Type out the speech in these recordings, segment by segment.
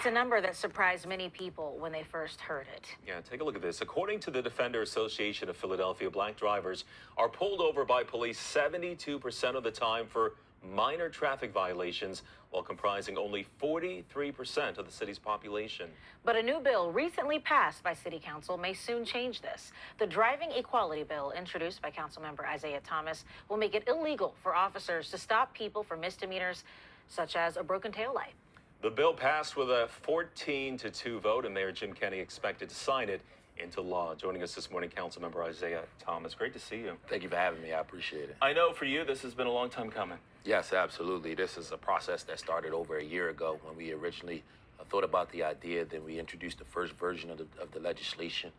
a number that surprised many people when they first heard it. Yeah, take a look at this. According to the Defender Association of Philadelphia, black drivers are pulled over by police 72% of the time for minor traffic violations, while comprising only 43% of the city's population. But a new bill recently passed by City Council may soon change this. The Driving Equality Bill, introduced by Councilmember Isaiah Thomas, will make it illegal for officers to stop people for misdemeanors such as a broken taillight. The bill passed with a 14-2 vote, and Mayor Jim Kenney expected to sign it into law. Joining us this morning, Councilmember Isaiah Thomas. Great to see you. Thank you for having me. I appreciate it. I know for you, this has been a long time coming. Yes, absolutely. This is a process that started over a year ago when we originally thought about the idea. Then we introduced the first version of the legislation.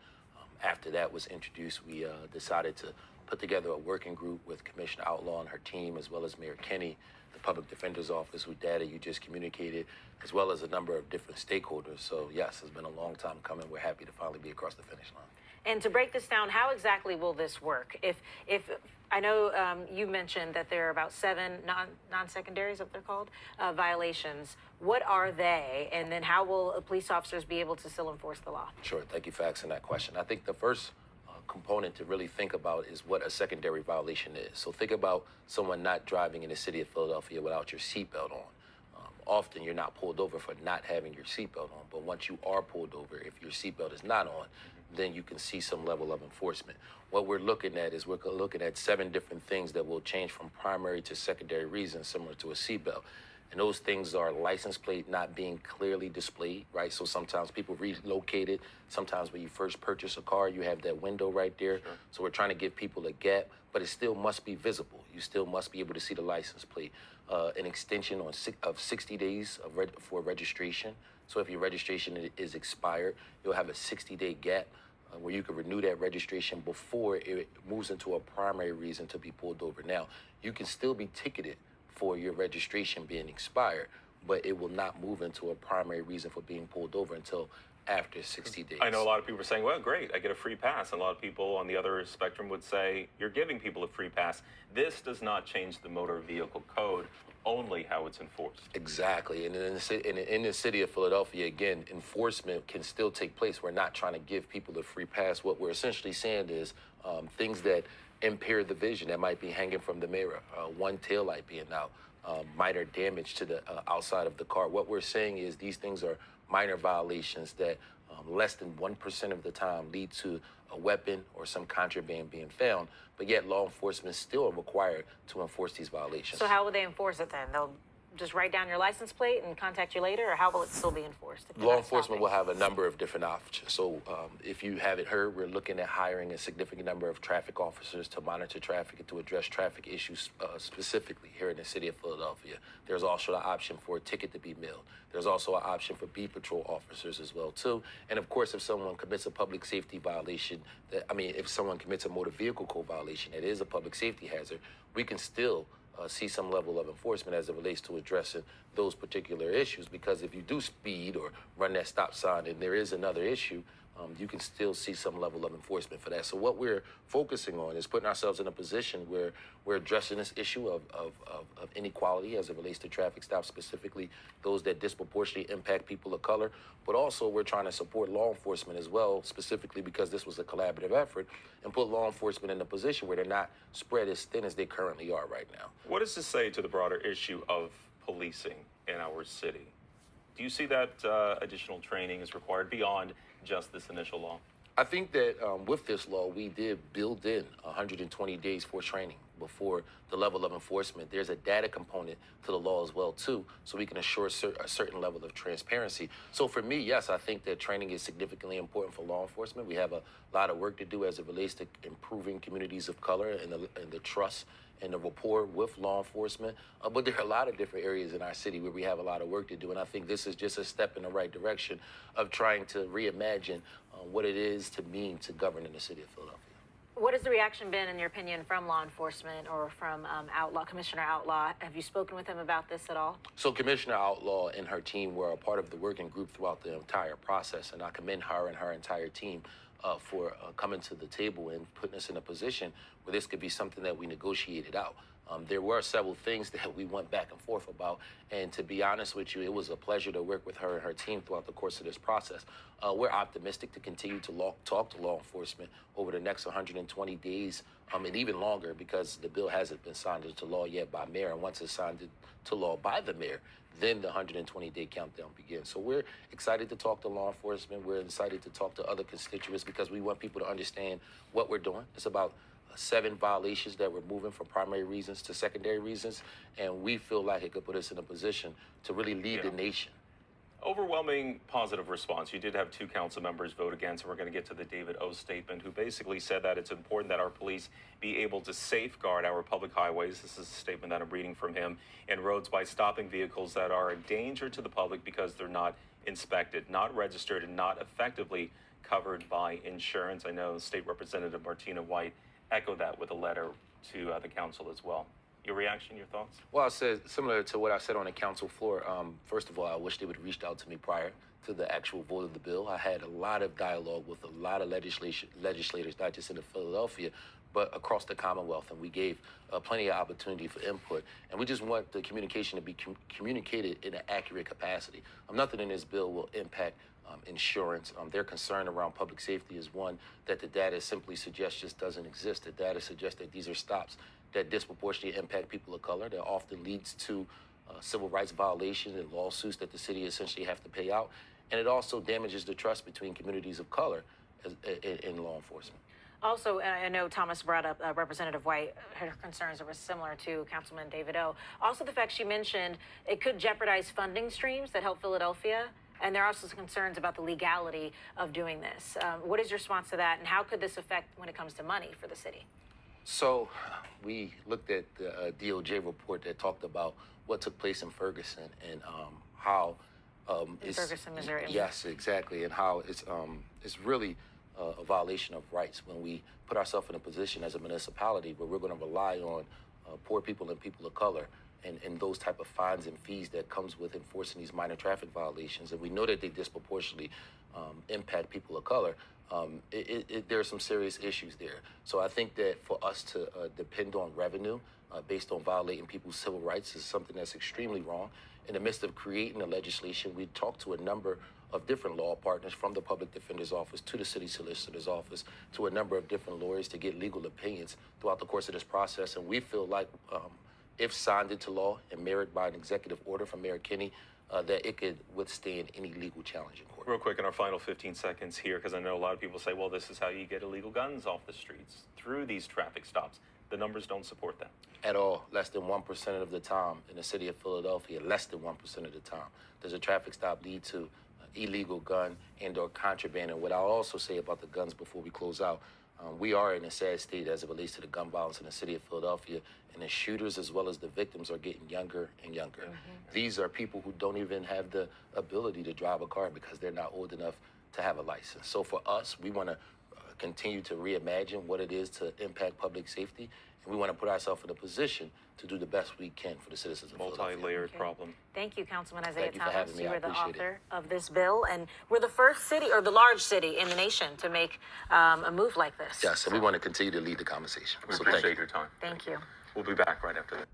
After that was introduced, we decided to put together a working group with Commissioner Outlaw and her team, as well as Mayor Kenney, the Public Defender's Office, whose data you just communicated, as well as a number of different stakeholders. So yes, it's been a long time coming. We're happy to finally be across the finish line. And to break this down, how exactly will this work? If I know you mentioned that there are about 7 non-secondaries, what they're called, violations. What are they? And then how will police officers be able to still enforce the law? Sure. Thank you for asking that question. I think the first component to really think about is what a secondary violation is. So think about someone not driving in the city of Philadelphia without your seatbelt on. Often you're not pulled over for not having your seatbelt on, but once you are pulled over, if your seatbelt is not on, then you can see some level of enforcement. What we're looking at is we're looking at 7 different things that will change from primary to secondary reasons similar to a seatbelt. And those things are license plate not being clearly displayed, right? So sometimes people relocate it. Sometimes when you first purchase a car, you have that window right there. Sure. So we're trying to give people a gap, but it still must be visible. You still must be able to see the license plate. An extension of 60 days for registration. So if your registration is expired, you'll have a 60-day gap where you can renew that registration before it moves into a primary reason to be pulled over. Now, you can still be ticketed for your registration being expired, but it will not move into a primary reason for being pulled over until after 60 days. I know a lot of people are saying, well, great, I get a free pass. And a lot of people on the other spectrum would say, you're giving people a free pass. This does not change the motor vehicle code, only how it's enforced. Exactly. And in the city of Philadelphia, again, enforcement can still take place. We're not trying to give people a free pass. What we're essentially saying is things that impair the vision that might be hanging from the mirror, one taillight being out, minor damage to the outside of the car. What we're saying is these things are minor violations that less than 1% of the time lead to a weapon or some contraband being found, but yet law enforcement still are required to enforce these violations. So how will they enforce it then? They'll just write down your license plate and contact you later, or how will it still be enforced? Law enforcement will have a number of different options. So if you haven't heard, we're looking at hiring a significant number of traffic officers to monitor traffic and to address traffic issues specifically here in the city of Philadelphia. There's also an option for a ticket to be mailed. There's also an option for beat patrol officers as well, too. And of course, if someone commits a public safety violation, if someone commits a motor vehicle code violation that is a public safety hazard, we can still see some level of enforcement as it relates to addressing those particular issues. Because if you do speed or run that stop sign and there is another issue, you can still see some level of enforcement for that. So what we're focusing on is putting ourselves in a position where we're addressing this issue of inequality as it relates to traffic stops, specifically those that disproportionately impact people of color. But also we're trying to support law enforcement as well, specifically because this was a collaborative effort, and put law enforcement in a position where they're not spread as thin as they currently are right now. What does this say to the broader issue of policing in our city? Do you see that additional training is required beyond just this initial law? I think that with this law, we did build in 120 days for training before the level of enforcement. There's a data component to the law as well, too, so we can assure a certain level of transparency. So for me, yes, I think that training is significantly important for law enforcement. We have a lot of work to do as it relates to improving communities of color and the trust and the rapport with law enforcement. But there are a lot of different areas in our city where we have a lot of work to do. And I think this is just a step in the right direction of trying to reimagine what it is to mean to govern in the city of Philadelphia. What has the reaction been, in your opinion, from law enforcement or from Commissioner Outlaw? Have you spoken with him about this at all? So Commissioner Outlaw and her team were a part of the working group throughout the entire process, and I commend her and her entire team for coming to the table and putting us in a position where this could be something that we negotiated out. There were several things that we went back and forth about, and to be honest with you, it was a pleasure to work with her and her team throughout the course of this process. We're optimistic to continue to talk to law enforcement over the next 120 days, and even longer, because the bill hasn't been signed into law yet by mayor, and once it's signed into law by the mayor, then the 120-day countdown begins. So we're excited to talk to law enforcement. We're excited to talk to other constituents because we want people to understand what we're doing. It's about 7 violations that we're moving from primary reasons to secondary reasons, and we feel like it could put us in a position to really lead the nation. Overwhelming positive response. You did have 2 council members vote against, and we're going to get to the David O statement, who basically said that it's important that our police be able to safeguard our public highways. This is a statement that I'm reading from him, and roads by stopping vehicles that are a danger to the public because they're not inspected, not registered, and not effectively covered by insurance. I know State Representative Martina White echoed that with a letter to the council as well. Your reaction, your thoughts? Well, I said similar to what I said on the council floor. First of all, I wish they would have reached out to me prior to the actual vote of the bill. I had a lot of dialogue with a lot of legislators, not just in Philadelphia, but across the Commonwealth, and we gave plenty of opportunity for input. And we just want the communication to be communicated in an accurate capacity. Nothing in this bill will impact insurance. Their concern around public safety is one that the data simply suggests just doesn't exist. The data suggests that these are stops that disproportionately impact people of color, that often leads to civil rights violations and lawsuits that the city essentially have to pay out. And it also damages the trust between communities of color in law enforcement. Also, I know Thomas brought up Representative White, her concerns were similar to Councilman David O. Also, the fact she mentioned it could jeopardize funding streams that help Philadelphia. And there are also concerns about the legality of doing this. What is your response to that, and how could this affect when it comes to money for the city? So we looked at the DOJ report that talked about what took place in Ferguson and how in Ferguson, Missouri. Yes, exactly, and how it's really a violation of rights when we put ourselves in a position as a municipality where we're going to rely on poor people and people of color and those type of fines and fees that comes with enforcing these minor traffic violations. And we know that they disproportionately impact people of color. There are some serious issues there. So I think that for us to depend on revenue based on violating people's civil rights is something that's extremely wrong. In the midst of creating the legislation, we talked to a number of different law partners, from the public defender's office to the city solicitor's office to a number of different lawyers, to get legal opinions throughout the course of this process. And we feel like if signed into law and married by an executive order from Mayor Kinney, that it could withstand any legal challenge in court. Real quick, in our final 15 seconds here, because I know a lot of people say, well, this is how you get illegal guns off the streets, through these traffic stops. The numbers don't support that. At all. Less than 1% of the time in the city of Philadelphia, less than 1% of the time, does a traffic stop lead to illegal gun and or contraband. And what I'll also say about the guns before we close out, we are in a sad state as it relates to the gun violence in the city of Philadelphia, and the shooters as well as the victims are getting younger and younger. Mm-hmm. These are people who don't even have the ability to drive a car because they're not old enough to have a license. So for us, we want to continue to reimagine what it is to impact public safety, and we want to put ourselves in a position to do the best we can for the citizens of Philadelphia. Multi-layered problem. Thank you, Councilman Isaiah Thank you for Thomas. having me. You I were the appreciate author of this bill, and we're the first city, or the large city in the nation, to make a move like this. Yes, and we want to continue to lead the conversation. We So appreciate thank you. your time. Thank you. We'll be back right after this.